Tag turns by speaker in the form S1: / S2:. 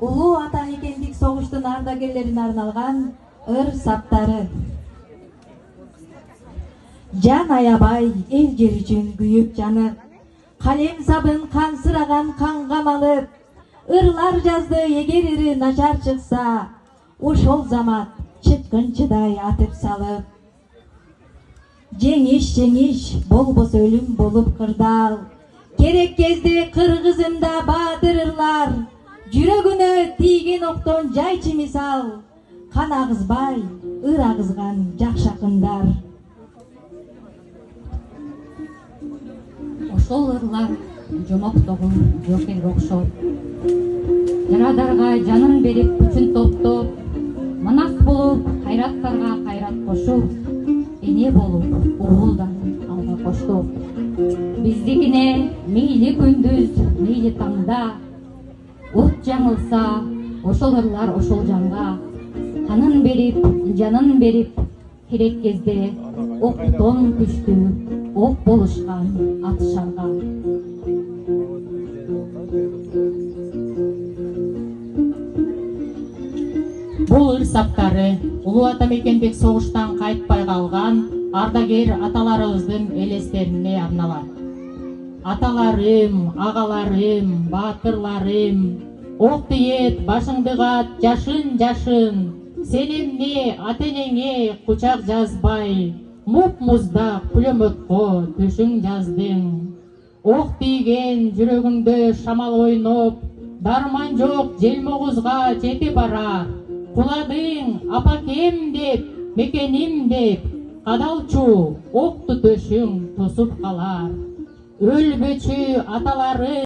S1: Улуу ата мекендик согуштун ардагерлерине арналган ыр саптары. Жан аябай эл жер үчүн күйүп жанып, калем сабын кансыраган канга малып, ырлар жазды эгер ири начар чыкса, ошол замат чыткынчыдай атып салып. Жеңиш болбосо өлүм болуп кырдаал, керек кезде кыргызымда баатыр ырлар, жүрөгүнө тийген октон жайчы мисал, кан агызбай ыр агызган жакшы акындар.
S2: Ошол ырлар жомоктогун жокер окшоп, жарадарга жанын берип күчүн топтоп, манас болуп кайраттарга кайрат кошуп, эне болуп угулдарын алга коштук. Биздикине мейли күндүз мейли таңда, от жаңылса ошол ырлар ошол жанга, канын берип жанын берип, керек кезде октон күчтүү ок болушкан ат шарга.
S3: Бул ыр саптары улуу ата мекендик согуштан кайтпай калган ардагер аталарыбыздын элестерине арналат. Аталарым, агаларым, баатырларым, ок тиет, башыңды кат, жашын, сен эмне ата-энеңе кучак жазбай, муп-муздак пулеметко төшүң жаздың. Ок тийген жүрөгүңдө шамал ойноп, дарман жок желмогузга жетип бара. Куладың апакем деп, мекеним деп, кадалчу окту төшүң тосуп калар. Өлбөчү аталары